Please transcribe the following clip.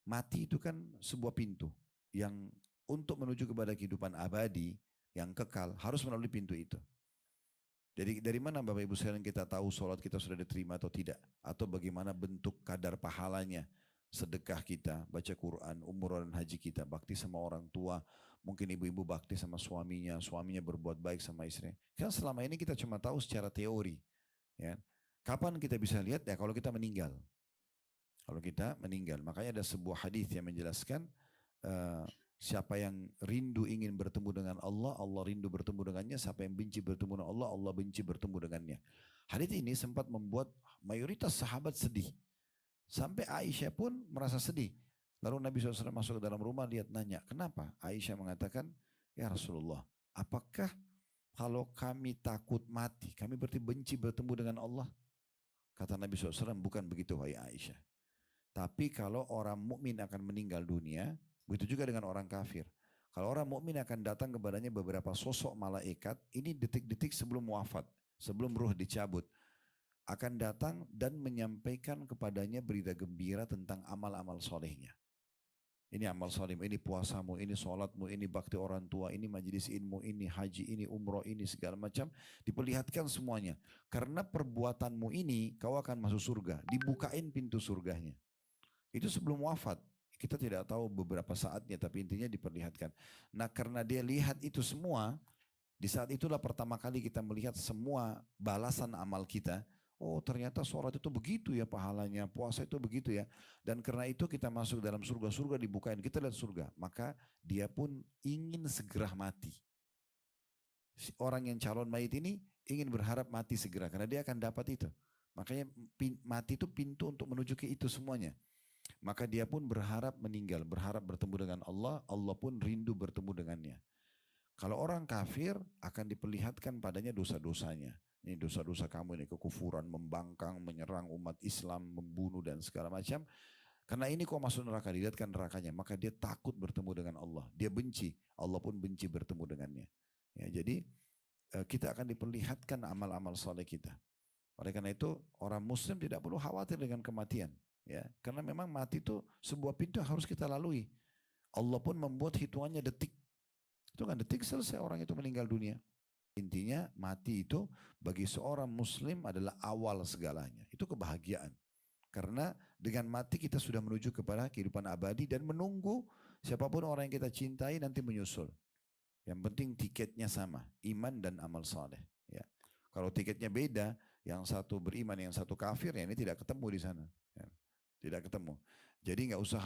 Mati itu kan sebuah pintu yang untuk menuju kepada kehidupan abadi yang kekal harus melalui pintu itu. Jadi dari mana Bapak Ibu sekalian kita tahu sholat kita sudah diterima atau tidak? Atau bagaimana bentuk kadar pahalanya? Sedekah kita, baca Quran, umur dan haji kita, bakti sama orang tua, mungkin ibu-ibu bakti sama suaminya, suaminya berbuat baik sama istrinya. Kan selama ini kita cuma tahu secara teori. Ya. Kapan kita bisa lihat? Ya kalau kita meninggal. Kalau kita meninggal. Makanya ada sebuah hadis yang menjelaskan siapa yang rindu ingin bertemu dengan Allah, Allah rindu bertemu dengannya. Siapa yang benci bertemu dengan Allah, Allah benci bertemu dengannya. Hadis ini sempat membuat mayoritas sahabat sedih. Sampai Aisyah pun merasa sedih. Lalu Nabi SAW masuk ke dalam rumah, lihat nanya, kenapa? Aisyah mengatakan, ya Rasulullah, apakah kalau kami takut mati, kami berarti benci bertemu dengan Allah? Kata Nabi SAW, bukan begitu wahai Aisyah. Tapi kalau orang mukmin akan meninggal dunia, begitu juga dengan orang kafir. Kalau orang mukmin akan datang kepadanya beberapa sosok malaikat, ini detik-detik sebelum wafat, sebelum ruh dicabut, akan datang dan menyampaikan kepadanya berita gembira tentang amal-amal solehnya. Ini amal soleh, ini puasamu, ini sholatmu, ini bakti orang tua, ini majelis ilmu, ini haji, ini umroh, ini segala macam. Diperlihatkan semuanya. Karena perbuatanmu ini kau akan masuk surga. Dibukain pintu surganya. Itu sebelum wafat. Kita tidak tahu beberapa saatnya, tapi intinya diperlihatkan. Nah karena dia lihat itu semua, di saat itulah pertama kali kita melihat semua balasan amal kita. Oh ternyata sholat itu begitu ya pahalanya, puasa itu begitu ya. Dan karena itu kita masuk dalam surga-surga dibukain, kita lihat surga. Maka dia pun ingin segera mati. Orang yang calon mayit ini ingin berharap mati segera, karena dia akan dapat itu. Makanya mati itu pintu untuk menuju ke itu semuanya. Maka dia pun berharap meninggal, berharap bertemu dengan Allah, Allah pun rindu bertemu dengannya. Kalau orang kafir akan diperlihatkan padanya dosa-dosanya. Ini dosa-dosa kamu ini, kekufuran, membangkang, menyerang umat Islam, membunuh dan segala macam. Karena ini kau masuk neraka, dilihatkan nerakanya. Maka dia takut bertemu dengan Allah. Dia benci, Allah pun benci bertemu dengannya. Ya, jadi kita akan diperlihatkan amal-amal soleh kita. Oleh karena itu orang muslim tidak perlu khawatir dengan kematian. Ya, karena memang mati itu sebuah pintu yang harus kita lalui. Allah pun membuat hitungannya detik. Itu kan detik selesai orang itu meninggal dunia. Intinya mati itu bagi seorang muslim adalah awal segalanya. Itu kebahagiaan. Karena dengan mati kita sudah menuju kepada kehidupan abadi dan menunggu siapapun orang yang kita cintai nanti menyusul. Yang penting tiketnya sama, iman dan amal saleh. Ya. Kalau tiketnya beda, yang satu beriman, yang satu kafir, ya ini tidak ketemu di sana. Ya. Tidak ketemu. Jadi nggak usah